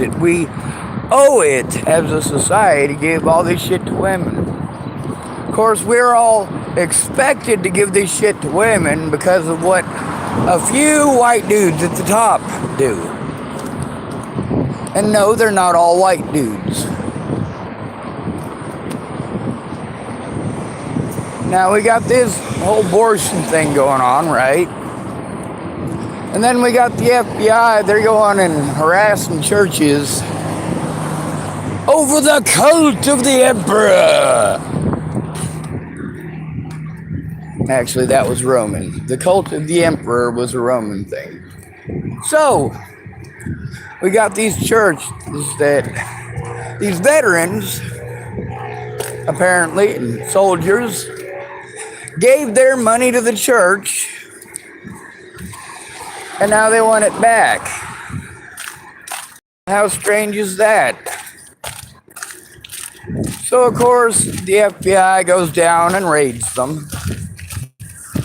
it. We owe it as a society to give all this shit to women. Of course, we're all expected to give this shit to women because of what a few white dudes at the top do. And no, they're not all white dudes. Now we got this whole abortion thing going on, right? And then we got the FBI, they're going and harassing churches over the cult of the emperor. Actually, that was Roman. The cult of the emperor was a Roman thing. So, we got these churches that, these veterans, apparently, and soldiers, gave their money to the church, and now they want it back. How strange is that? So, of course, the FBI goes down and raids them.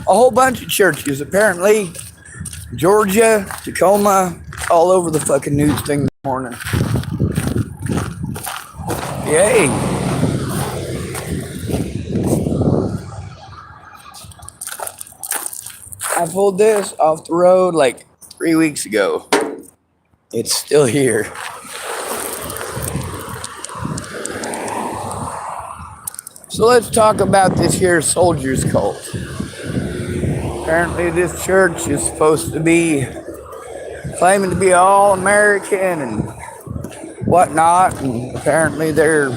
A whole bunch of churches, apparently, Georgia, Tacoma, all over the fucking news thing this morning. Yay. I pulled this off the road like 3 weeks ago. It's still here. So let's talk about this here soldiers cult. Apparently this church is supposed to be claiming to be all American and whatnot, and apparently they're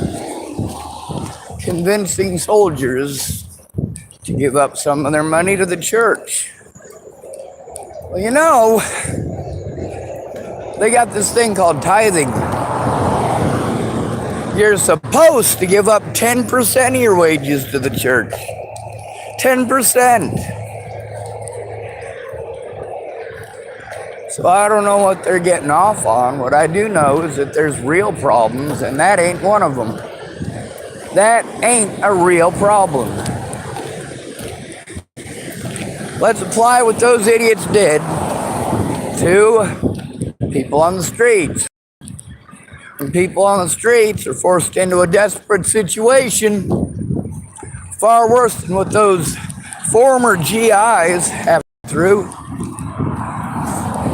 convincing soldiers to give up some of their money to the church. Well, you know, they got this thing called tithing. You're supposed to give up 10% of your wages to the church. 10%. So I don't know what they're getting off on. What I do know is that there's real problems, and that ain't one of them. That ain't a real problem. Let's apply what those idiots did to people on the streets. When people on the streets are forced into a desperate situation, far worse than what those former GIs have been through.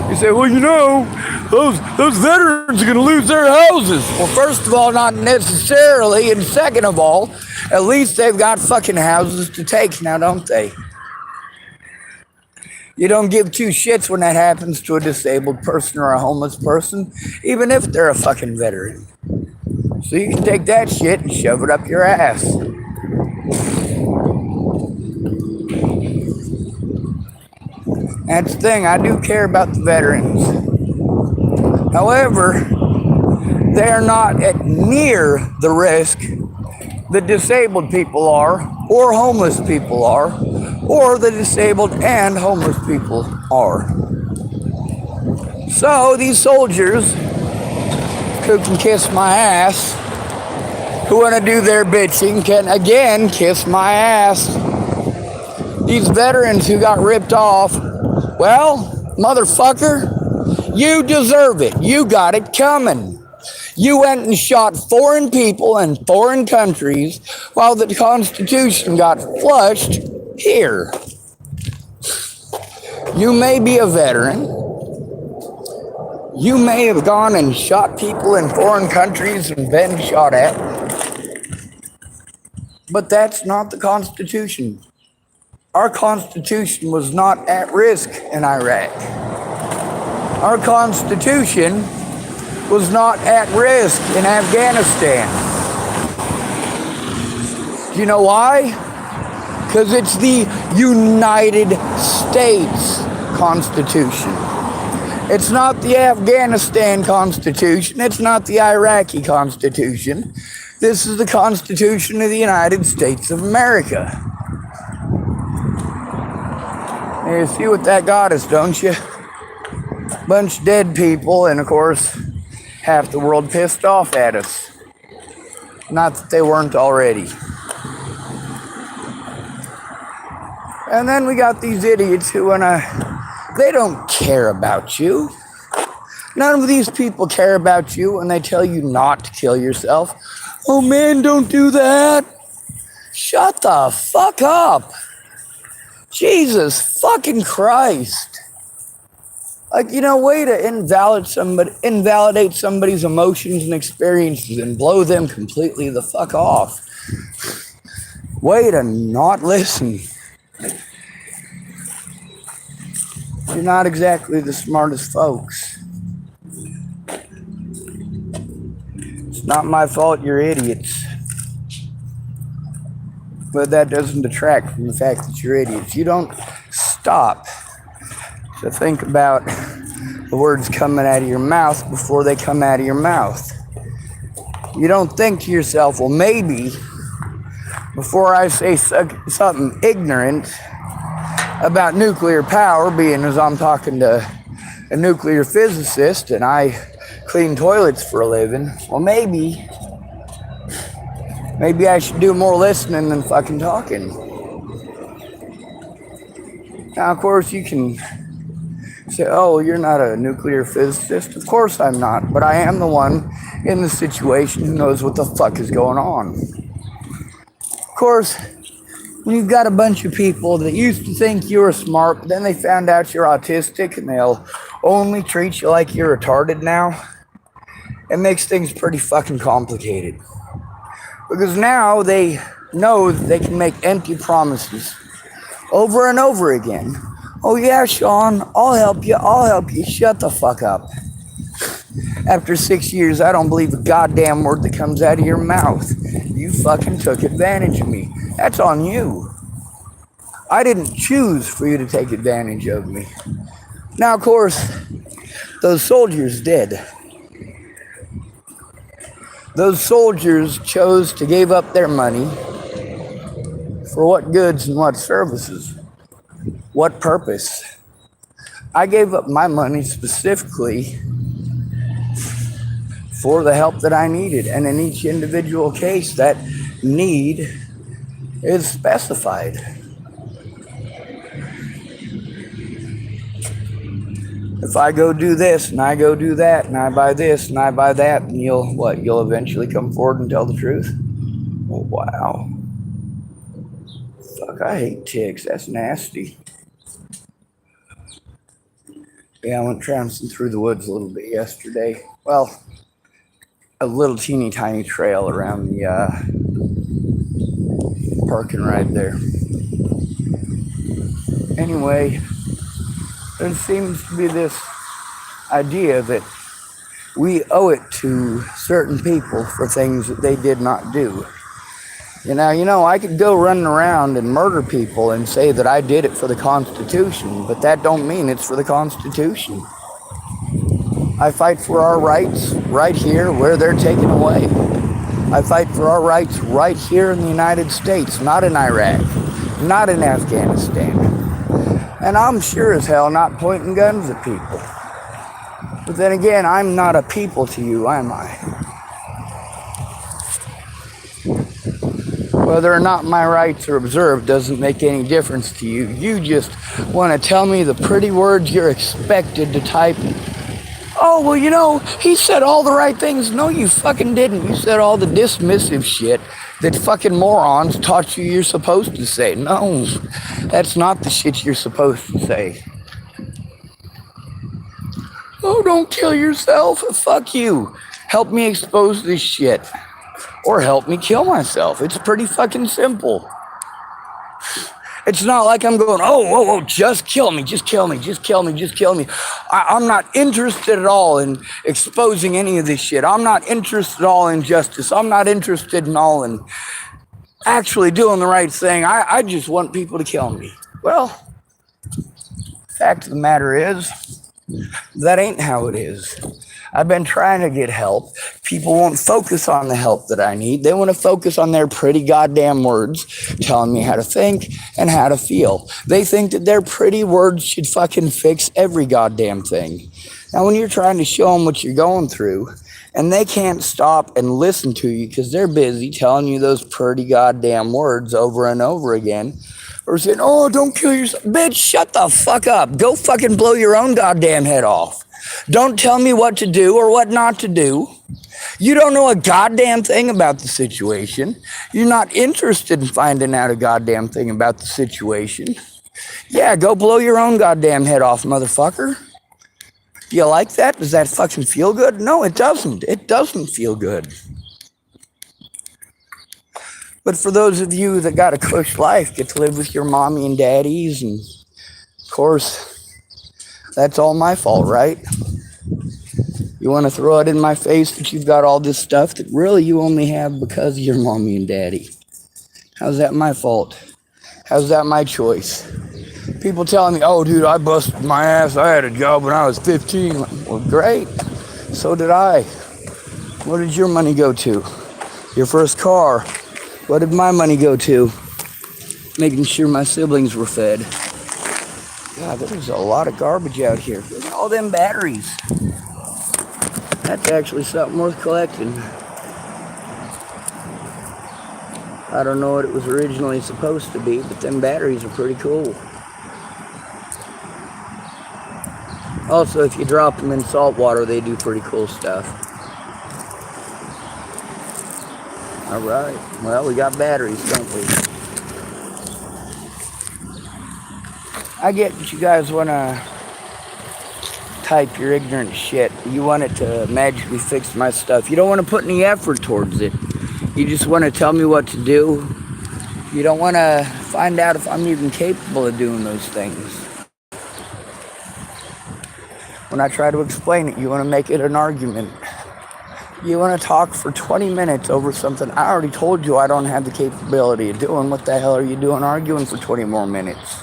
You say, well, you know, those veterans are going to lose their houses. Well, first of all, not necessarily. And second of all, at least they've got fucking houses to take now, don't they? You don't give two shits when that happens to a disabled person or a homeless person, even if they're a fucking veteran. So you can take that shit and shove it up your ass. That's the thing, I do care about the veterans. However, they are not at near the risk that disabled people are, or homeless people are, or the disabled and homeless people are. So these soldiers who can kiss my ass, who want to do their bitching, can again kiss my ass. These veterans who got ripped off, well, motherfucker, you deserve it. You got it coming. You went and shot foreign people in foreign countries while the Constitution got flushed here. You may be a veteran. You may have gone and shot people in foreign countries and been shot at. But that's not the Constitution. Our Constitution was not at risk in Iraq. Our Constitution was not at risk in Afghanistan. Do you know why? Because it's the United States Constitution. It's not the Afghanistan Constitution. It's not the Iraqi Constitution. This is the Constitution of the United States of America. You see what that got us, don't you? Bunch of dead people, and of course, half the world pissed off at us. Not that they weren't already. And then we got these idiots who they don't care about you. None of these people care about you when they tell you not to kill yourself. Oh man, don't do that. Shut the fuck up. Jesus fucking Christ. Like, way to invalidate somebody's emotions and experiences and blow them completely the fuck off. Way to not listen. You're not exactly the smartest folks. It's not my fault you're idiots. But that doesn't detract from the fact that you're idiots. You don't stop to think about the words coming out of your mouth before they come out of your mouth. You don't think to yourself, well, maybe before I say something ignorant about nuclear power, being as I'm talking to a nuclear physicist and I clean toilets for a living, well, maybe I should do more listening than fucking talking. Now, of course, you can say, oh, you're not a nuclear physicist. Of course I'm not, but I am the one in the situation who knows what the fuck is going on. Of course, when you've got a bunch of people that used to think you were smart, but then they found out you're autistic and they'll only treat you like you're retarded now, it makes things pretty fucking complicated. Because now they know that they can make empty promises over and over again. Oh yeah, Sean, I'll help you, shut the fuck up. After 6 years, I don't believe a goddamn word that comes out of your mouth. You fucking took advantage of me. That's on you. I didn't choose for you to take advantage of me. Now, of course, those soldiers did. Those soldiers chose to give up their money for what goods and what services? What purpose? I gave up my money specifically for the help that I needed. And in each individual case, that need is specified. If I go do this and I go do that and I buy this and I buy that, then you'll eventually come forward and tell the truth? Oh, wow. Fuck, I hate ticks. That's nasty. Yeah, I went trouncing through the woods a little bit yesterday. Well, a little teeny tiny trail around the parking right there. Anyway, there seems to be this idea that we owe it to certain people for things that they did not do. I could go running around and murder people and say that I did it for the Constitution, but that don't mean it's for the Constitution. I fight for our rights right here where they're taken away. I fight for our rights right here in the United States, not in Iraq, not in Afghanistan. And I'm sure as hell not pointing guns at people. But then again, I'm not a people to you, am I? Whether or not my rights are observed doesn't make any difference to you. You just want to tell me the pretty words you're expected to type. Oh, well, he said all the right things. No, you fucking didn't. You said all the dismissive shit that fucking morons taught you you're supposed to say. No, that's not the shit you're supposed to say. Oh, don't kill yourself. Fuck you. Help me expose this shit. Or help me kill myself. It's pretty fucking simple. It's not like I'm going, oh, just kill me, just kill me, just kill me, just kill me. I'm not interested at all in exposing any of this shit. I'm not interested at all in justice. I'm not interested at all in actually doing the right thing. I just want people to kill me. Well, fact of the matter is, that ain't how it is. I've been trying to get help. People won't focus on the help that I need. They want to focus on their pretty goddamn words telling me how to think and how to feel. They think that their pretty words should fucking fix every goddamn thing. Now, when you're trying to show them what you're going through and they can't stop and listen to you because they're busy telling you those pretty goddamn words over and over again, or saying, oh, don't kill yourself. Bitch, shut the fuck up. Go fucking blow your own goddamn head off. Don't tell me what to do or what not to do. You don't know a goddamn thing about the situation. You're not interested in finding out a goddamn thing about the situation. Yeah, go blow your own goddamn head off, motherfucker. Do you like that? Does that fucking feel good? No, it doesn't. It doesn't feel good. But for those of you that got a cush life, get to live with your mommy and daddies, and of course, that's all my fault, right? You want to throw it in my face that you've got all this stuff that really you only have because of your mommy and daddy. How's that my fault? How's that my choice? People telling me, oh, dude, I busted my ass. I had a job when I was 15. Well, great. So did I. Where did your money go to? Your first car. What did my money go to? Making sure my siblings were fed. God, there's a lot of garbage out here. Look at all them batteries. That's actually something worth collecting. I don't know what it was originally supposed to be, but them batteries are pretty cool. Also, if you drop them in salt water, they do pretty cool stuff. Alright, well, we got batteries, don't we? I get that you guys want to type your ignorant shit. You want it to magically fix my stuff. You don't want to put any effort towards it. You just want to tell me what to do. You don't want to find out if I'm even capable of doing those things. When I try to explain it, you want to make it an argument. You want to talk for 20 minutes over something I already told you I don't have the capability of doing. What the hell are you doing arguing for 20 more minutes?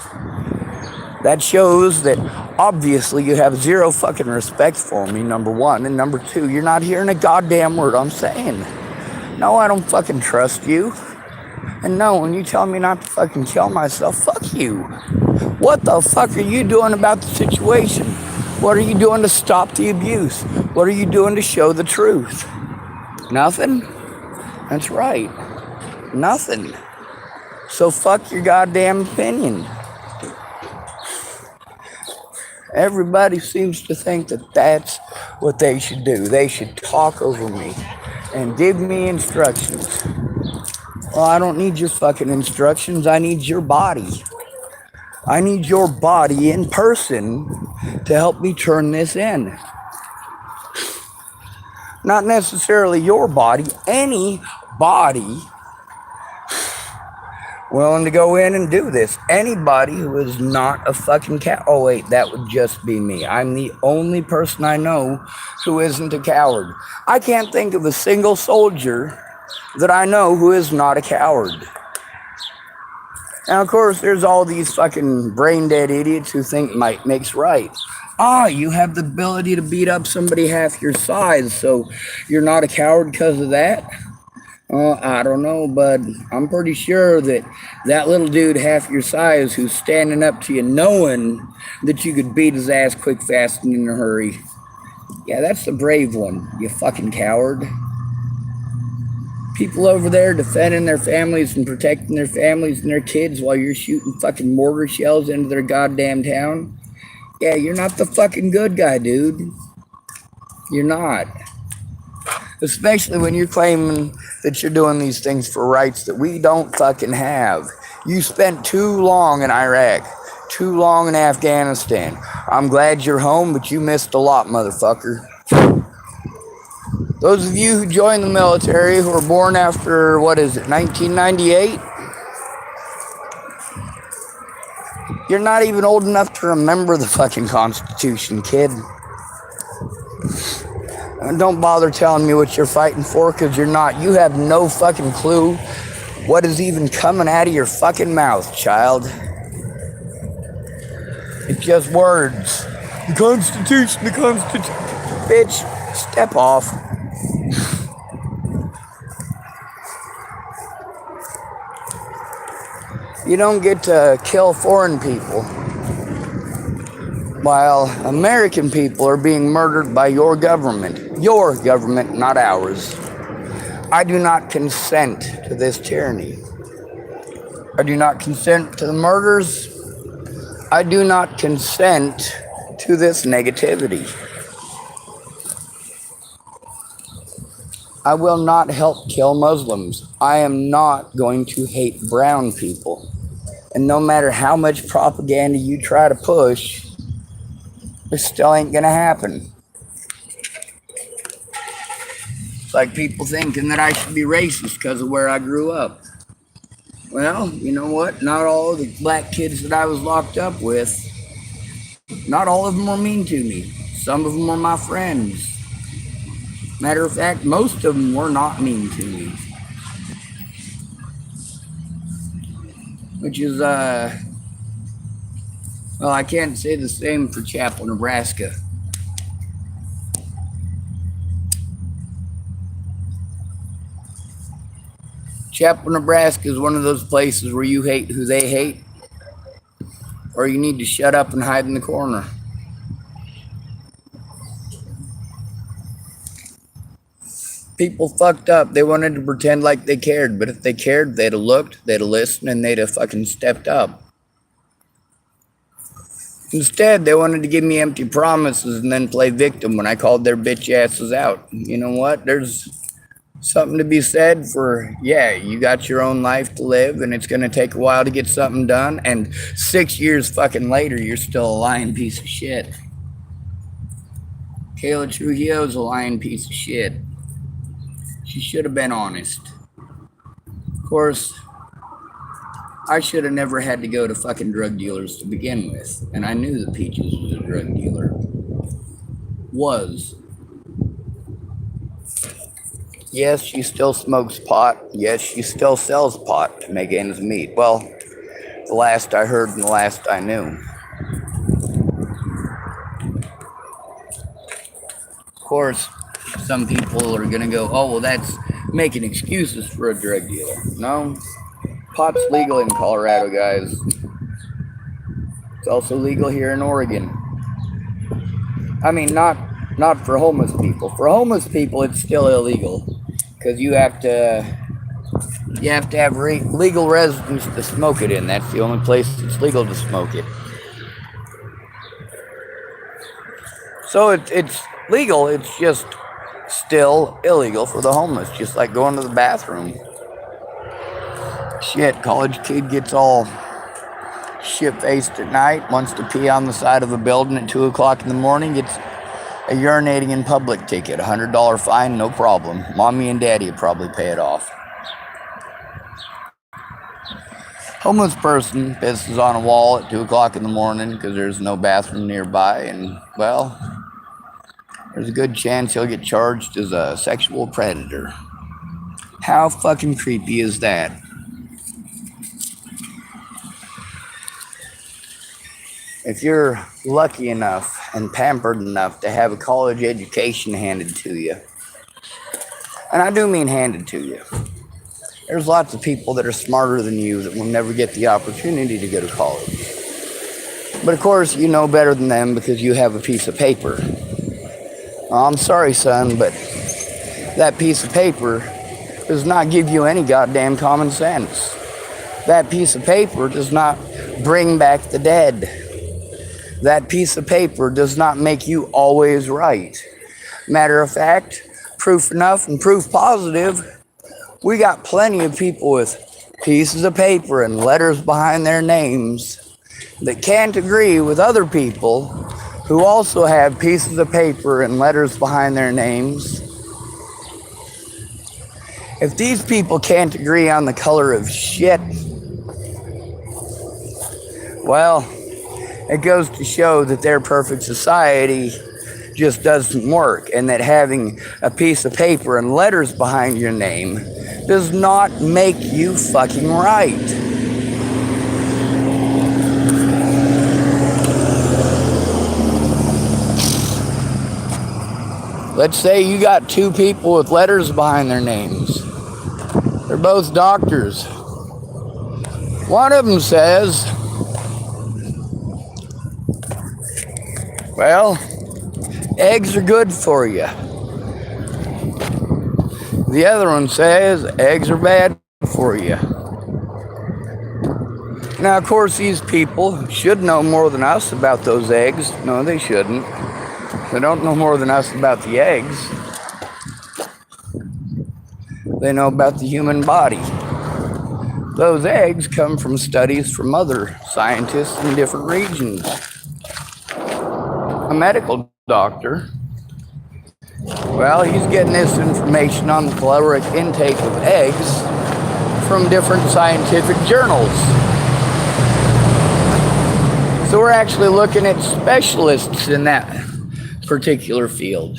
That shows that obviously you have zero fucking respect for me, number one. And number two, you're not hearing a goddamn word I'm saying. No, I don't fucking trust you. And no, when you tell me not to fucking kill myself, fuck you. What the fuck are you doing about the situation? What are you doing to stop the abuse? What are you doing to show the truth? Nothing? That's right. Nothing. So fuck your goddamn opinion. Everybody seems to think that that's what they should do. They should talk over me and give me instructions. Well, I don't need your fucking instructions. I need your body. I need your body in person to help me turn this in. Not necessarily your body, any body willing to go in and do this. Anybody who is not a fucking coward. Oh wait, that would just be me. I'm the only person I know who isn't a coward. I can't think of a single soldier that I know who is not a coward. Now, of course, there's all these fucking brain-dead idiots who think might makes right. You have the ability to beat up somebody half your size, so you're not a coward because of that? I don't know, but I'm pretty sure that that little dude half your size who's standing up to you knowing that you could beat his ass quick, fast, and in a hurry. Yeah, that's the brave one, you fucking coward. People over there defending their families and protecting their families and their kids while you're shooting fucking mortar shells into their goddamn town. Yeah, you're not the fucking good guy, dude. You're not. Especially when you're claiming that you're doing these things for rights that we don't fucking have. You spent too long in Iraq, too long in Afghanistan. I'm glad you're home, but you missed a lot, motherfucker. Those of you who joined the military who were born after, 1998? You're not even old enough to remember the fucking Constitution, kid. And don't bother telling me what you're fighting for, because you're not. You have no fucking clue what is even coming out of your fucking mouth, child. It's just words. The Constitution, the Constitution. Bitch, step off. You don't get to kill foreign people while American people are being murdered by your government. Your government, not ours. I do not consent to this tyranny. I do not consent to the murders. I do not consent to this negativity. I will not help kill Muslims. I am not going to hate brown people. And no matter how much propaganda you try to push, it still ain't gonna happen. It's like people thinking that I should be racist because of where I grew up. Well, you know what? Not all of the black kids that I was locked up with, not all of them were mean to me. Some of them were my friends. Matter of fact, most of them were not mean to me. Which is, well, I can't say the same for Chapel, Nebraska. Chapel, Nebraska is one of those places where you hate who they hate, or you need to shut up and hide in the corner. People fucked up. They wanted to pretend like they cared, but if they cared, they'd have looked, they'd have listened, and they'd have fucking stepped up. Instead, they wanted to give me empty promises and then play victim when I called their bitch asses out. You know what? There's something to be said for, yeah, you got your own life to live, and it's going to take a while to get something done, and 6 years fucking later, you're still a lying piece of shit. Kayla Trujillo's a lying piece of shit. She should have been honest. Of course, I should have never had to go to fucking drug dealers to begin with, and I knew that Peaches was a drug dealer. Was. Yes, she still smokes pot. Yes, she still sells pot to make ends meet. Well, the last I heard and the last I knew. Of course, some people are going to go, oh, well, that's making excuses for a drug dealer. No, pot's legal in Colorado, guys. It's also legal here in Oregon. I mean, not for homeless people. For homeless people, it's still illegal because you have to have legal residence to smoke it in. That's the only place it's legal to smoke it. So it's legal. It's just still illegal for the homeless, just like going to the bathroom. Shit, college kid gets all shit-faced at night, wants to pee on the side of a building at 2 o'clock in the morning, gets a urinating in public ticket, $100 fine, no problem. Mommy and daddy would probably pay it off. Homeless person pisses on a wall at 2 o'clock in the morning because there's no bathroom nearby, and, well, there's a good chance he'll get charged as a sexual predator. How fucking creepy is that? If you're lucky enough and pampered enough to have a college education handed to you, and I do mean handed to you, there's lots of people that are smarter than you that will never get the opportunity to go to college. But of course, you know better than them because you have a piece of paper. Well, I'm sorry, son, but that piece of paper does not give you any goddamn common sense. That piece of paper does not bring back the dead. That piece of paper does not make you always right. Matter of fact, proof enough and proof positive, we got plenty of people with pieces of paper and letters behind their names that can't agree with other people who also have pieces of paper and letters behind their names. If these people can't agree on the color of shit, well, it goes to show that their perfect society just doesn't work, and that having a piece of paper and letters behind your name does not make you fucking right. Let's say you got two people with letters behind their names. They're both doctors. One of them says, well, eggs are good for you. The other one says eggs are bad for you. Now, of course, these people should know more than us about those eggs. No, they shouldn't. They don't know more than us about the eggs. they know about the human body. Those eggs come from studies from other scientists in different regions. A medical doctor, well, he's getting this information on the caloric intake of eggs from different scientific journals. So we're actually looking at specialists in that particular field.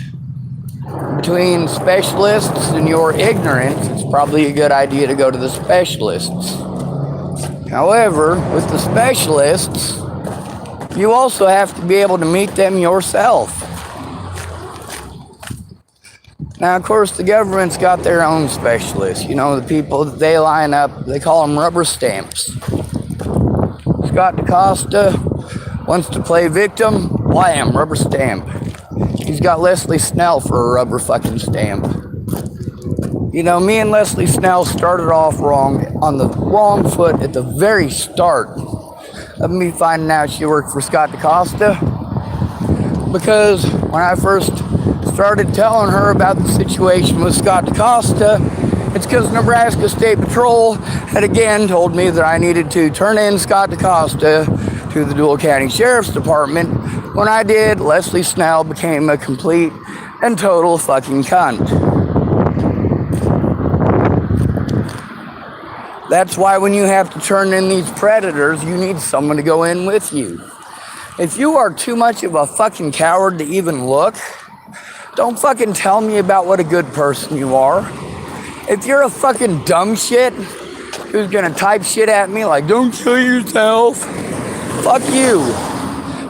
Between specialists and your ignorance, it's probably a good idea to go to the specialists. However, with the specialists, you also have to be able to meet them yourself. Now, of course, the government's got their own specialists. You know, the people that they line up, they call them rubber stamps. Scott DaCosta wants to play victim, wham, rubber stamp. He's got Leslie Snell for a rubber fucking stamp. You know, me and Leslie Snell started off wrong, on the wrong foot at the very start of me finding out she worked for Scott DaCosta. Because when I first started telling her about the situation with Scott DaCosta, it's because Nebraska State Patrol had again told me that I needed to turn in Scott DaCosta to the Dual County Sheriff's Department. When I did, Leslie Snell became a complete and total fucking cunt. That's why when you have to turn in these predators, you need someone to go in with you. If you are too much of a fucking coward to even look, don't fucking tell me about what a good person you are. If you're a fucking dumb shit who's gonna type shit at me like, don't kill yourself, fuck you.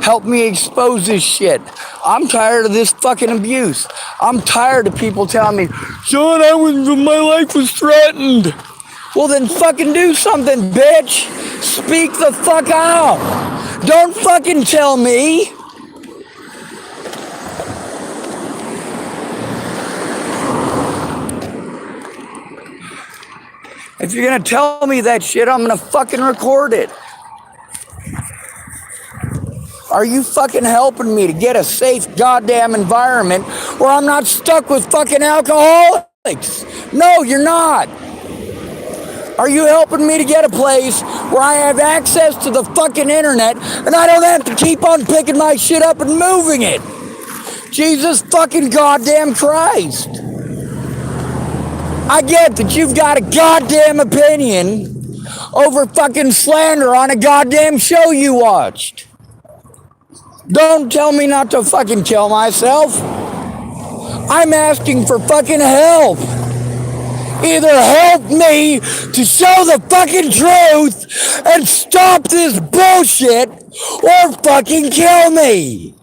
Help me expose this shit. I'm tired of this fucking abuse. I'm tired of people telling me, Sean, my life was threatened. Well, then fucking do something, bitch. Speak the fuck out. Don't fucking tell me. If you're gonna tell me that shit, I'm gonna fucking record it. Are you fucking helping me to get a safe goddamn environment where I'm not stuck with fucking alcoholics? No, you're not. Are you helping me to get a place where I have access to the fucking internet and I don't have to keep on picking my shit up and moving it? Jesus fucking goddamn Christ. I get that you've got a goddamn opinion over fucking slander on a goddamn show you watched. Don't tell me not to fucking kill myself. I'm asking for fucking help. Either help me to show the fucking truth and stop this bullshit, or fucking kill me.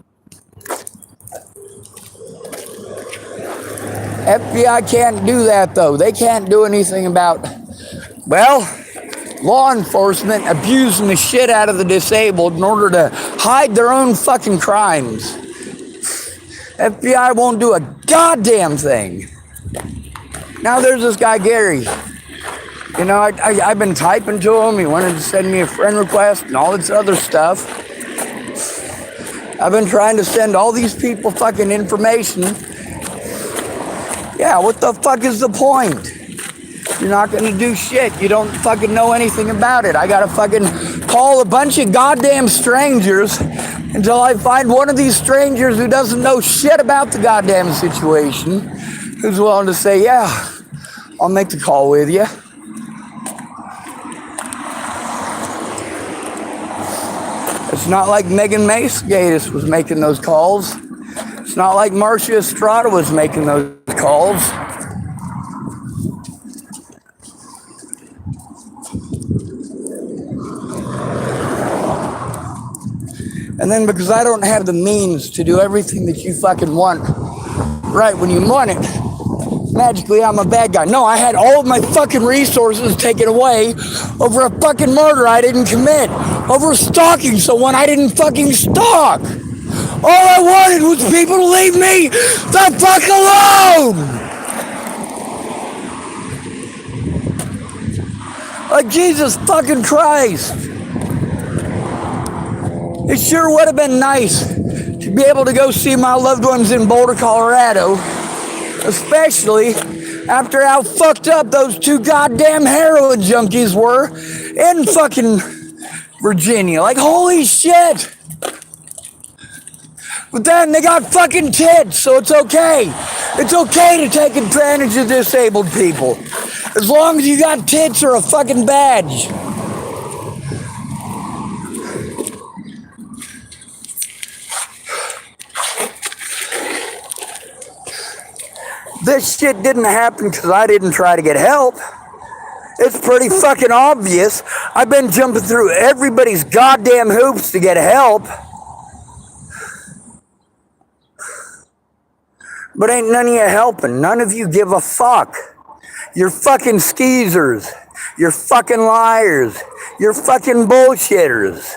FBI can't do that though. They can't do anything about, well, law enforcement abusing the shit out of the disabled in order to hide their own fucking crimes. FBI won't do a goddamn thing. Now there's this guy, Gary. You know, I've been typing to him. He wanted to send me a friend request and all this other stuff. I've been trying to send all these people fucking information. Yeah, what the fuck is the point? You're not gonna do shit. You don't fucking know anything about it. I gotta fucking call a bunch of goddamn strangers until I find one of these strangers who doesn't know shit about the goddamn situation, who's willing to say, yeah, I'll make the call with you. It's not like Megan Macegatis was making those calls. It's not like Marcia Estrada was making those calls. And then because I don't have the means to do everything that you fucking want right when you want it, magically I'm a bad guy. No, I had all of my fucking resources taken away over a fucking murder I didn't commit, over stalking someone I didn't fucking stalk. All I wanted was people to leave me the fuck alone. Like Jesus fucking Christ. It sure would have been nice to be able to go see my loved ones in Boulder, Colorado, especially After how fucked up those two goddamn heroin junkies were in fucking Virginia. Like, holy shit. But then they got fucking tits, so it's okay. It's okay to take advantage of disabled people. As long as you got tits or a fucking badge. This shit didn't happen because I didn't try to get help. It's pretty fucking obvious. I've been jumping through everybody's goddamn hoops to get help. But ain't none of you helping. None of you give a fuck. You're fucking skeezers. You're fucking liars. You're fucking bullshitters.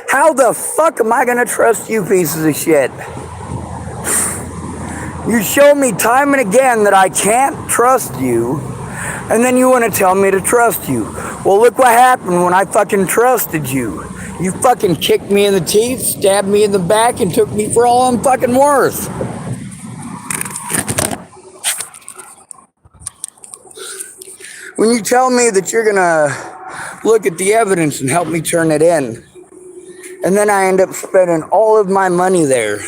How the fuck am I gonna trust you pieces of shit? You show me time and again that I can't trust you, and then you want to tell me to trust you. Well, look what happened when I fucking trusted you. You fucking kicked me in the teeth, stabbed me in the back, and took me for all I'm fucking worth. When you tell me that you're gonna look at the evidence and help me turn it in, and then I end up spending all of my money there,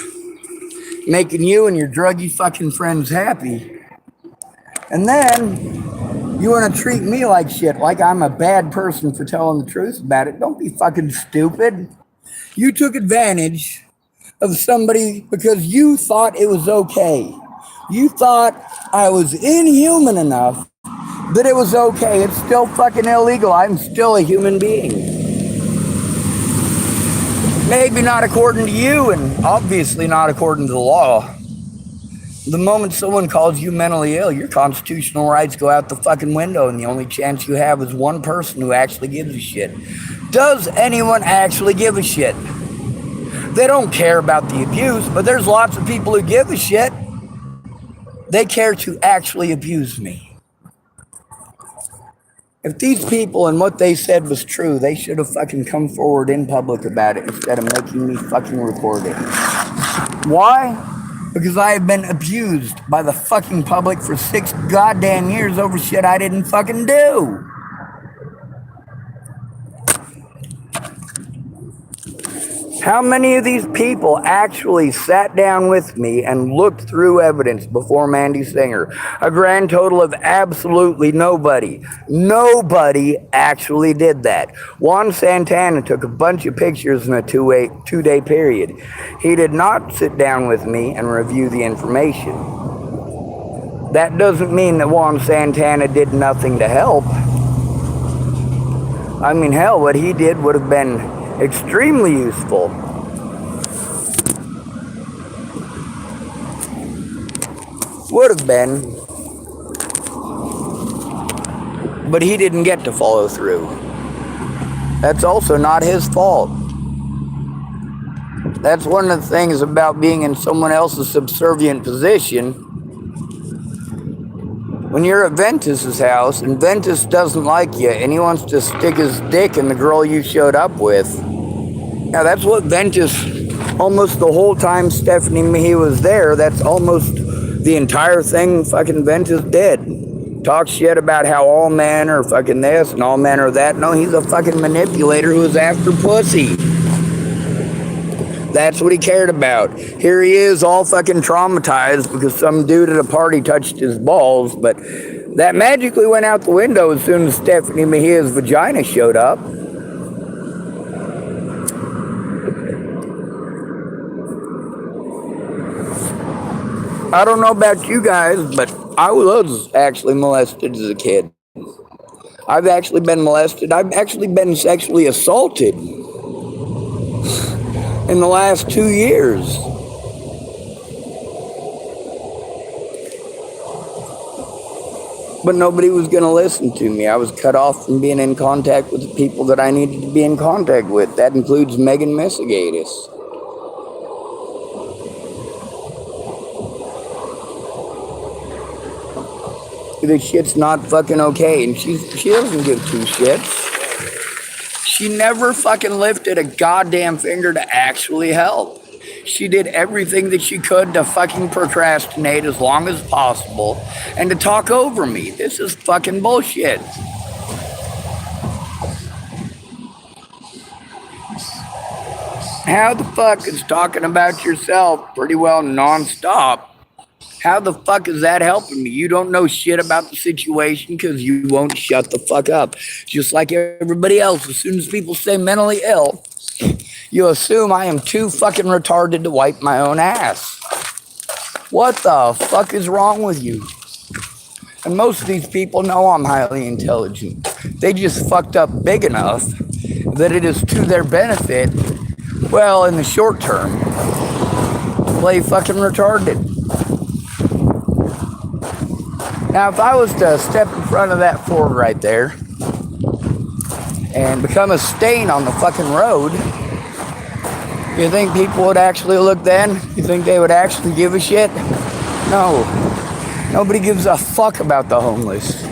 making you and your druggy fucking friends happy, and then you want to treat me like shit, like I'm a bad person for telling the truth about it. Don't be fucking stupid. You took advantage of somebody because you thought it was okay. You thought I was inhuman enough that it was okay. It's still fucking illegal. I'm still a human being. Maybe not according to you, and obviously not according to the law. The moment someone calls you mentally ill, your constitutional rights go out the fucking window, and the only chance you have is one person who actually gives a shit. Does anyone actually give a shit? They don't care about the abuse, but there's lots of people who give a shit. They care to actually abuse me. If these people and what they said was true, they should have fucking come forward in public about it instead of making me fucking record it. Why? Because I have been abused by the fucking public for 6 goddamn years over shit I didn't fucking do. How many of these people actually sat down with me and looked through evidence before Mandy Singer? A grand total of absolutely nobody. Nobody actually did that. Juan Santana took a bunch of pictures in a two-day period. He did not sit down with me and review the information. That doesn't mean that Juan Santana did nothing to help. I mean, hell, what he did would have been extremely useful. Would have been. But he didn't get to follow through. That's also not his fault. That's one of the things about being in someone else's subservient position. When you're at Ventus's house and Ventus doesn't like you and he wants to stick his dick in the girl you showed up with. Now that's what Ventus, almost the whole time Stephanie Mejia was there, that's almost the entire thing fucking Ventus did. Talk shit about how all men are fucking this and all men are that. No, he's a fucking manipulator who is after pussy. That's what he cared about. Here he is all fucking traumatized because some dude at a party touched his balls, but that magically went out the window as soon as Stephanie Mejia's vagina showed up. I don't know about you guys, but I was actually molested as a kid. I've actually been molested. I've actually been sexually assaulted in the last 2 years. But nobody was going to listen to me. I was cut off from being in contact with the people that I needed to be in contact with. That includes Megan Mesigatis. This shit's not fucking okay, and she doesn't give 2 shits. She never fucking lifted a goddamn finger to actually help. She did everything that she could to fucking procrastinate as long as possible and to talk over me. This is fucking bullshit. How the fuck is talking about yourself pretty well nonstop? How the fuck is that helping me? You don't know shit about the situation because you won't shut the fuck up. Just like everybody else, as soon as people say mentally ill, you assume I am too fucking retarded to wipe my own ass. What the fuck is wrong with you? And most of these people know I'm highly intelligent. They just fucked up big enough that it is to their benefit, well, in the short term, to play fucking retarded. Now, if I was to step in front of that Ford right there and become a stain on the fucking road, you think people would actually look then? You think they would actually give a shit? No. Nobody gives a fuck about the homeless.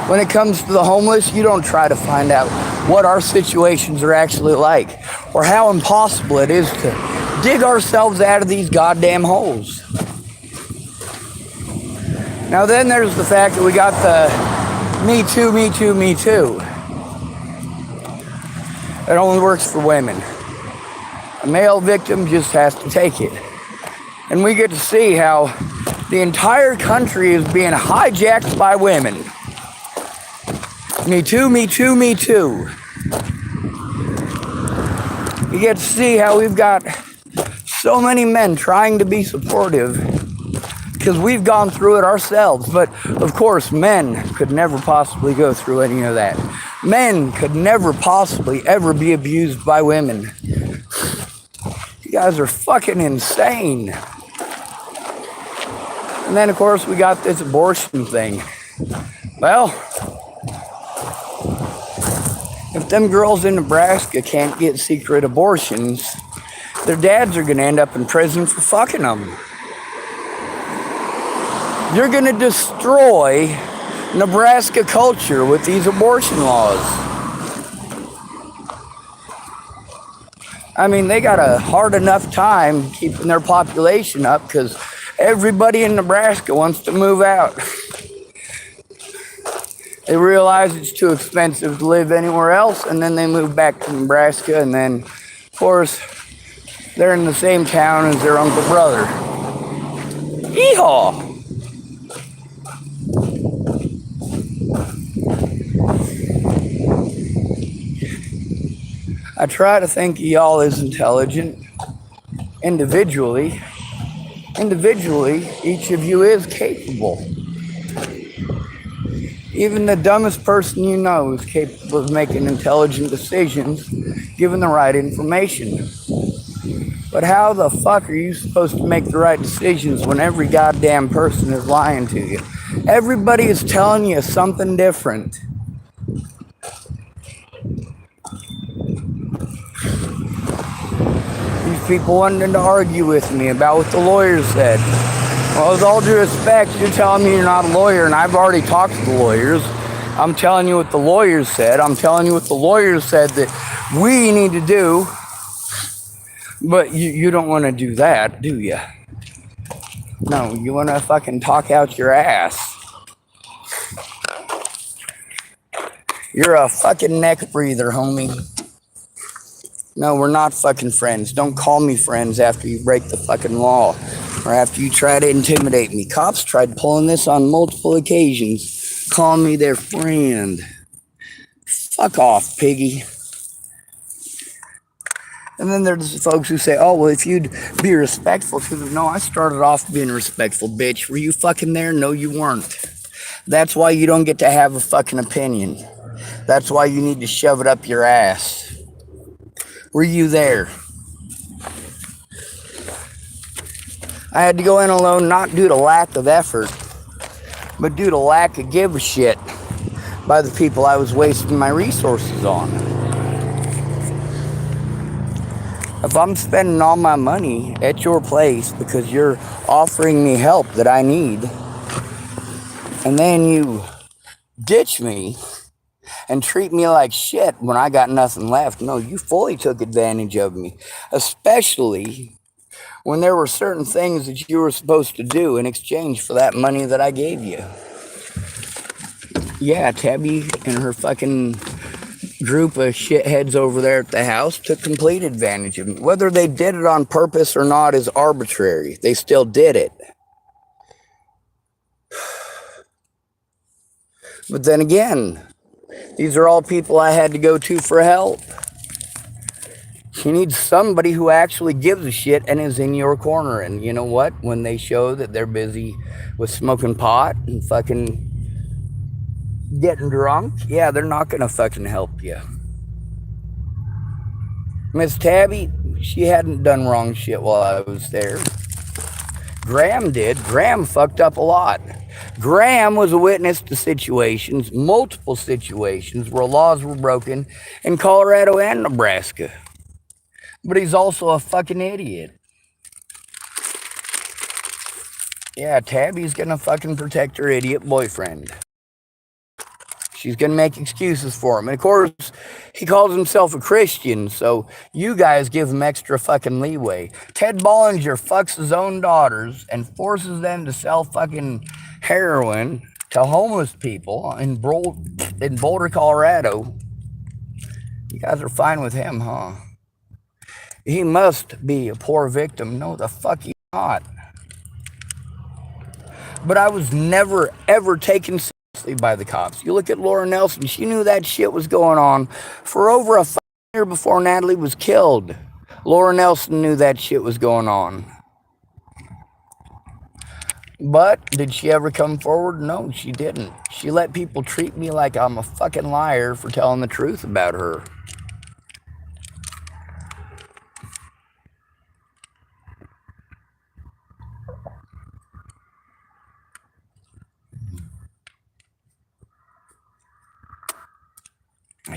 When it comes to the homeless, you don't try to find out what our situations are actually like or how impossible it is to dig ourselves out of these goddamn holes. Now then there's the fact that we got the me too, me too, me too. It only works for women. A male victim just has to take it. And we get to see how the entire country is being hijacked by women. Me too, me too, me too. You get to see how we've got so many men trying to be supportive because we've gone through it ourselves. But of course, men could never possibly go through any of that. Men could never possibly ever be abused by women. You guys are fucking insane. And then, of course, we got this abortion thing. Well, if them girls in Nebraska can't get secret abortions, their dads are going to end up in prison for fucking them. You're going to destroy Nebraska culture with these abortion laws. I mean, they got a hard enough time keeping their population up because everybody in Nebraska wants to move out. They realize it's too expensive to live anywhere else, and then they move back to Nebraska, and then, of course, they're in the same town as their uncle brother. Yeehaw! I try to think of y'all as intelligent individually. Individually, each of you is capable. Even the dumbest person you know is capable of making intelligent decisions given the right information. But how the fuck are you supposed to make the right decisions when every goddamn person is lying to you? Everybody is telling you something different. These people wanted to argue with me about what the lawyers said. Well, with all due respect, you're telling me you're not a lawyer, and I've already talked to the lawyers. I'm telling you what the lawyers said. I'm telling you what the lawyers said that we need to do. But you don't want to do that, do you? No, you want to fucking talk out your ass. You're a fucking neck breather, homie. No, we're not fucking friends. Don't call me friends after you break the fucking law or after you try to intimidate me. Cops tried pulling this on multiple occasions, calling me their friend. Fuck off, piggy. And then there's the folks who say, oh, well, if you'd be respectful to them. No, I started off being respectful, bitch. Were you fucking there? No, you weren't. That's why you don't get to have a fucking opinion. That's why you need to shove it up your ass. Were you there? I had to go in alone, not due to lack of effort, but due to lack of give a shit by the people I was wasting my resources on. If I'm spending all my money at your place because you're offering me help that I need, and then you ditch me and treat me like shit when I got nothing left. No, you fully took advantage of me, especially when there were certain things that you were supposed to do in exchange for that money that I gave you. Yeah, Tabby and her fucking group of shitheads over there at the house took complete advantage of me. Whether they did it on purpose or not is arbitrary. They still did it. But then again, these are all people I had to go to for help. You need somebody who actually gives a shit and is in your corner. And you know what? When they show that they're busy with smoking pot and fucking getting drunk, yeah, they're not going to fucking help you. Miss Tabby, she hadn't done wrong shit while I was there. Graham did. Graham fucked up a lot. Graham was a witness to situations, multiple situations, where laws were broken in Colorado and Nebraska. But he's also a fucking idiot. Yeah, Tabby's gonna fucking protect her idiot boyfriend. She's gonna make excuses for him. And of course, he calls himself a Christian, so you guys give him extra fucking leeway. Ted Bollinger fucks his own daughters and forces them to sell fucking heroin to homeless people in Boulder, Colorado. You guys are fine with him, huh? He must be a poor victim. No, the fuck he's not. But I was never, ever taken seriously by the cops. You look at Laura Nelson. She knew that shit was going on for over a year before Natalie was killed. Laura Nelson knew that shit was going on. But did she ever come forward? No, she didn't. She let people treat me like I'm a fucking liar for telling the truth about her.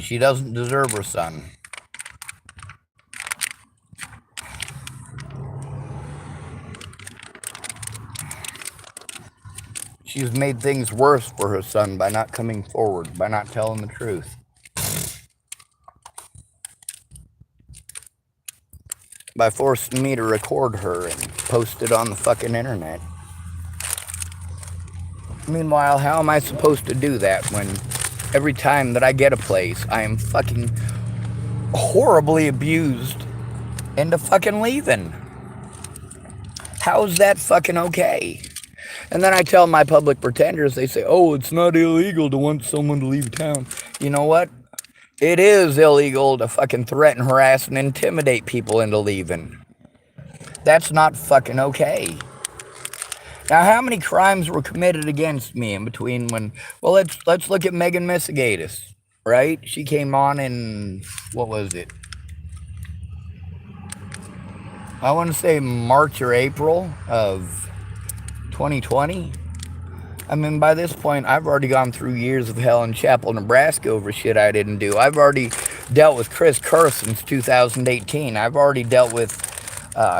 She doesn't deserve her son. She's made things worse for her son by not coming forward, by not telling the truth. By forcing me to record her and post it on the fucking internet. Meanwhile, how am I supposed to do that when every time that I get a place, I am fucking horribly abused into fucking leaving? How is that fucking okay? And then I tell my public pretenders, they say, oh, it's not illegal to want someone to leave town. You know what? It is illegal to fucking threaten, harass, and intimidate people into leaving. That's not fucking okay. Now, how many crimes were committed against me in between when... Well, let's look at Megan Missigatis, right? She came on in... What was it? I want to say March or April of 2020. I mean, by this point, I've already gone through years of hell in Chapel, Nebraska over shit I didn't do. I've already dealt with Chris Kerr since 2018. I've already dealt with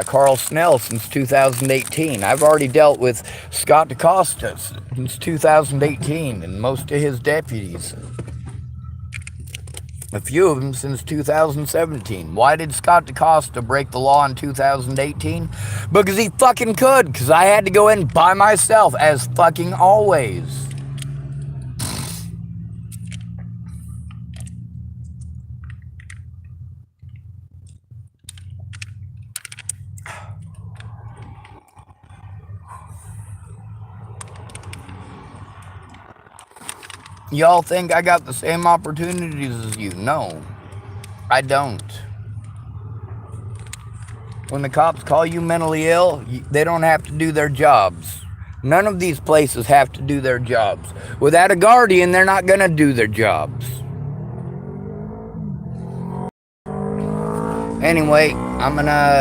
Carl Snell since 2018. I've already dealt with Scott DaCosta since 2018 and most of his deputies. A few of them since 2017. Why did Scott DaCosta break the law in 2018? Because he fucking could, because I had to go in by myself, as fucking always. Y'all think I got the same opportunities as you? No, I don't. When the cops call you mentally ill, they don't have to do their jobs. None of these places have to do their jobs. Without a guardian, they're not going to do their jobs. Anyway, I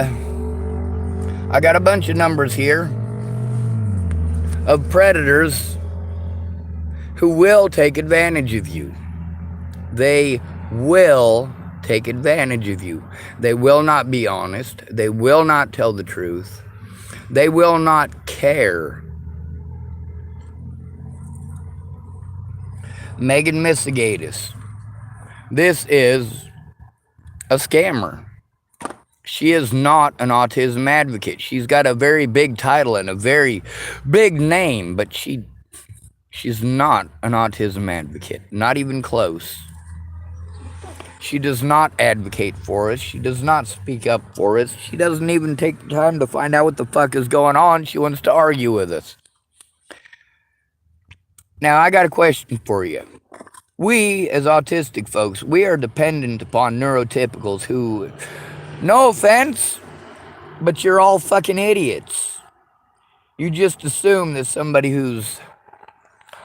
got a bunch of numbers here of predators who will take advantage of you. They will take advantage of you. They will not be honest. They will not tell the truth. They will not care. Megan Missigatis. This is a scammer. She is not an autism advocate. She's got a very big title and a very big name, but she's not an autism advocate. Not even close. She does not advocate for us. She does not speak up for us. She doesn't even take the time to find out what the fuck is going on. She wants to argue with us. Now, I got a question for you. We, as autistic folks, we are dependent upon neurotypicals who, no offense, but you're all fucking idiots. You just assume that somebody who's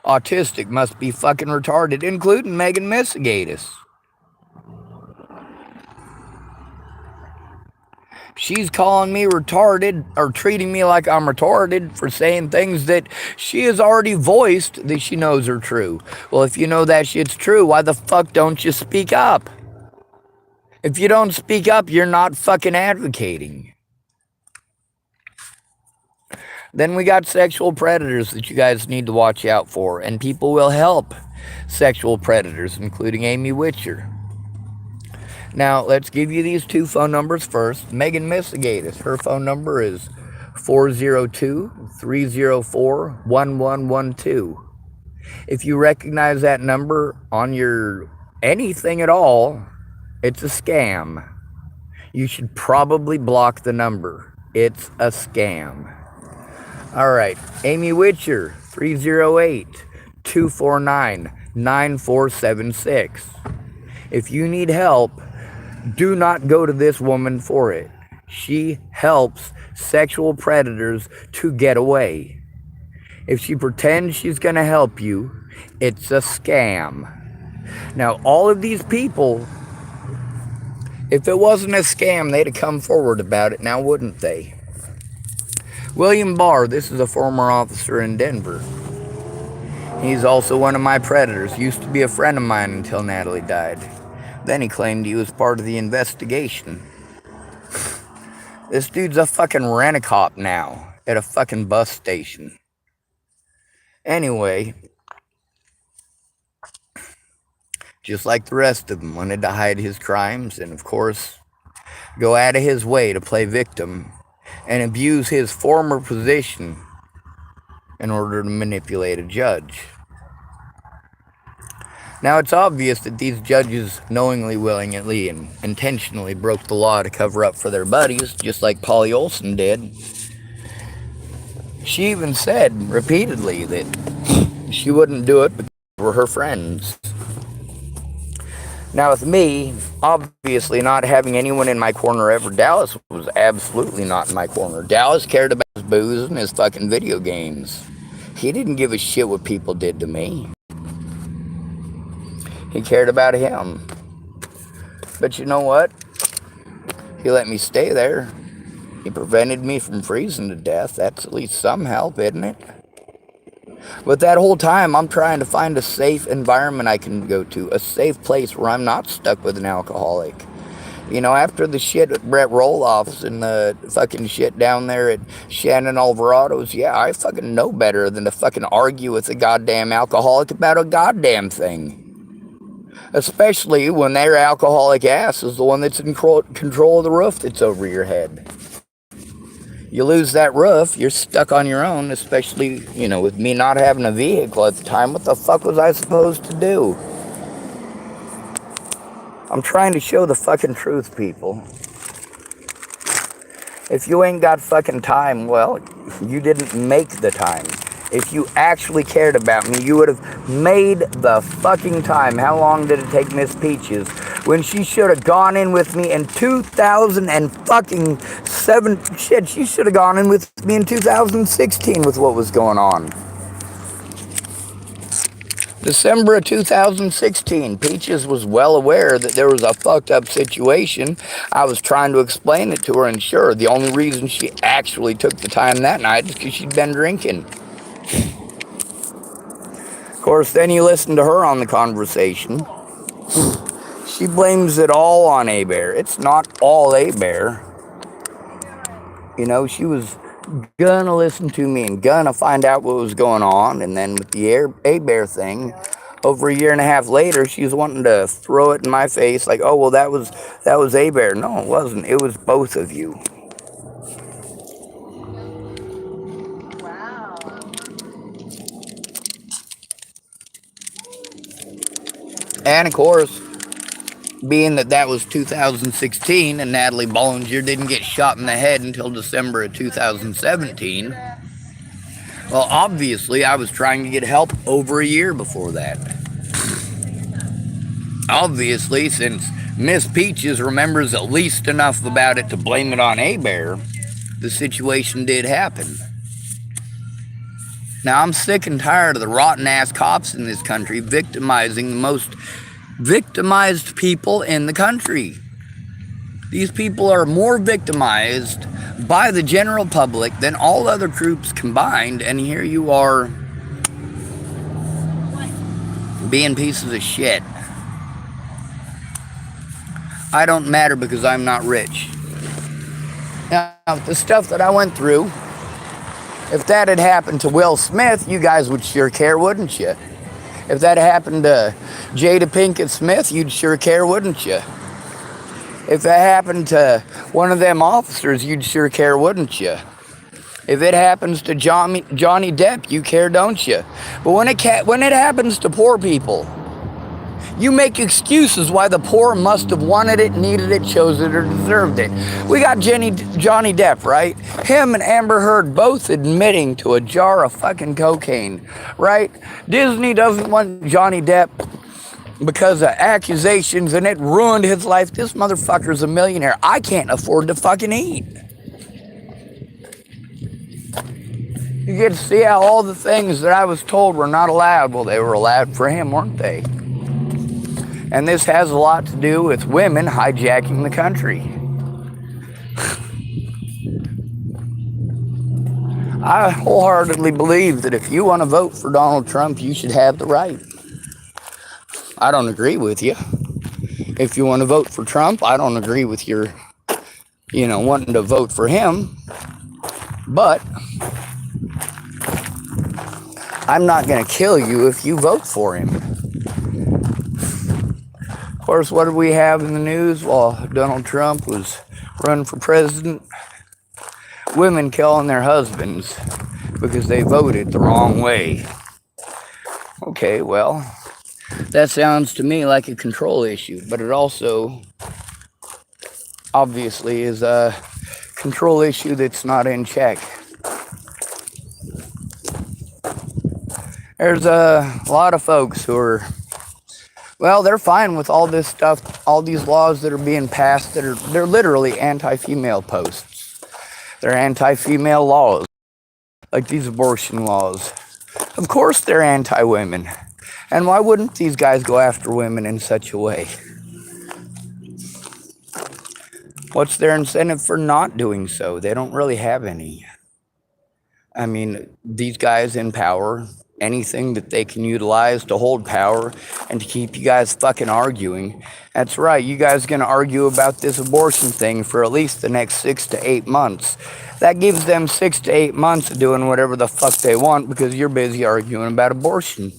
autistic must be fucking retarded, including Megan Missigatis. She's calling me retarded or treating me like I'm retarded for saying things that she has already voiced that she knows are true. Well, if you know that shit's true, why the fuck don't you speak up? If you don't speak up, you're not fucking advocating. Then we got sexual predators that you guys need to watch out for, and people will help sexual predators, including Amy Witcher. Now, let's give you these two phone numbers first. Megan Missigatis, her phone number is 402-304-1112. If you recognize that number on your anything at all, it's a scam. You should probably block the number. It's a scam. All right, Amy Witcher, 308-249-9476. If you need help, do not go to this woman for it. She helps sexual predators to get away. If she pretends she's going to help you, it's a scam. Now, all of these people, if it wasn't a scam, they'd have come forward about it now, wouldn't they? William Barr, this is a former officer in Denver. He's also one of my predators. Used to be a friend of mine until Natalie died. Then he claimed he was part of the investigation. This dude's a fucking rent-a-cop now at a fucking bus station. Anyway, just like the rest of them, wanted to hide his crimes and, of course, go out of his way to play victim and abuse his former position in order to manipulate a judge. Now, it's obvious that these judges knowingly, willingly, and intentionally broke the law to cover up for their buddies, just like Polly Olson did. She even said repeatedly that she wouldn't do it because they were her friends. Now, with me, obviously not having anyone in my corner ever, Dallas was absolutely not in my corner. Dallas cared about his booze and his fucking video games. He didn't give a shit what people did to me. He cared about him. But you know what? He let me stay there. He prevented me from freezing to death. That's at least some help, isn't it? But that whole time, I'm trying to find a safe environment I can go to. A safe place where I'm not stuck with an alcoholic. You know, after the shit at Brett Roloff's and the fucking shit down there at Shannon Alvarado's, yeah, I fucking know better than to fucking argue with a goddamn alcoholic about a goddamn thing. Especially when their alcoholic ass is the one that's in control of the roof that's over your head. You lose that roof, you're stuck on your own, especially, you know, with me not having a vehicle at the time. What the fuck was I supposed to do? I'm trying to show the fucking truth, people. If you ain't got fucking time, well, you didn't make the time. If you actually cared about me, you would have made the fucking time. How long did it take Miss Peaches when she should have gone in with me in 2007? Shit, she should have gone in with me in 2016 with what was going on. December of 2016, Peaches was well aware that there was a fucked up situation. I was trying to explain it to her, and sure, the only reason she actually took the time that night is because she'd been drinking. Of course, then you listen to her on the conversation. She blames it all on A-Bear. It's not all A-Bear. You know, she was gonna listen to me and gonna find out what was going on. And then with the A-Bear thing, Over a year and a half later, she's wanting to throw it in my face like, oh, well, that was A-Bear. No, it wasn't. It was both of you. Wow. And, of course, being that was 2016 and Natalie Bollinger didn't get shot in the head until December of 2017, well, obviously, I was trying to get help over a year before that. Obviously, since Miss Peaches remembers at least enough about it to blame it on A-Bear, the situation did happen. Now, I'm sick and tired of the rotten-ass cops in this country victimizing the most victimized people in the country. These people are more victimized by the general public than all other groups combined, and here you are being pieces of shit. I don't matter because I'm not rich. Now, the stuff that I went through, if that had happened to Will Smith, you guys would sure care, wouldn't you? If that had happened to Jada Pinkett Smith, you'd sure care, wouldn't you? If that happened to one of them officers, you'd sure care, wouldn't you? If it happens to Johnny Depp, you care, don't you? But when it happens to poor people, you make excuses why the poor must have wanted it, needed it, chose it, or deserved it. We got Johnny Depp, right? Him and Amber Heard both admitting to a jar of fucking cocaine, right? Disney doesn't want Johnny Depp because of accusations and it ruined his life. This motherfucker's a millionaire. I can't afford to fucking eat. You get to see how all the things that I was told were not allowed, well, they were allowed for him, weren't they? And this has a lot to do with women hijacking the country. I wholeheartedly believe that if you want to vote for Donald Trump, you should have the right. I don't agree with you. If you want to vote for Trump, I don't agree with your, wanting to vote for him. But I'm not going to kill you if you vote for him. Of course, what did we have in the news while Donald Trump was running for president? Women killing their husbands because they voted the wrong way. Okay, well, that sounds to me like a control issue, but it also obviously is a control issue that's not in check. There's a lot of folks who are, well, they're fine with all this stuff, all these laws that are being passed they're literally anti-female posts. They're anti-female laws, like these abortion laws. Of course they're anti-women. And why wouldn't these guys go after women in such a way? What's their incentive for not doing so? They don't really have any. I mean, these guys in power, anything that they can utilize to hold power and to keep you guys fucking arguing. That's right, you guys are going to argue about this abortion thing for at least the next 6 to 8 months. That gives them 6 to 8 months of doing whatever the fuck they want because you're busy arguing about abortion.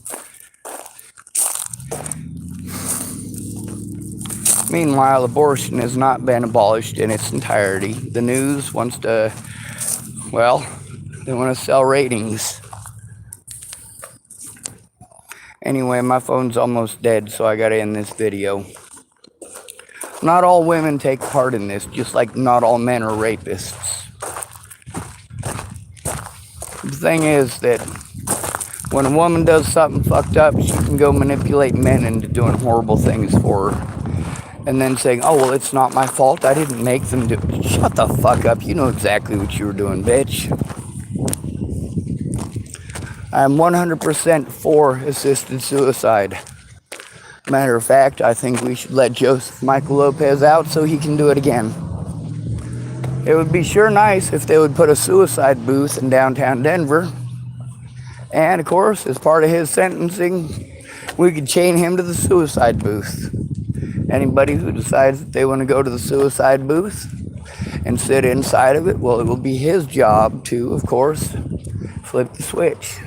Meanwhile, abortion has not been abolished in its entirety. The news wants to, well, they want to sell ratings. Anyway, my phone's almost dead, so I gotta end this video. Not all women take part in this, just like not all men are rapists. The thing is that when a woman does something fucked up, she can go manipulate men into doing horrible things for her. And then saying, oh, well, it's not my fault. I didn't make them do it. Shut the fuck up. You know exactly what you were doing, bitch. I'm 100% for assisted suicide. Matter of fact, I think we should let Joseph Michael Lopez out so he can do it again. It would be sure nice if they would put a suicide booth in downtown Denver. And, of course, as part of his sentencing, we could chain him to the suicide booth. Anybody who decides that they want to go to the suicide booth and sit inside of it, well, it will be his job to, of course, flip the switch.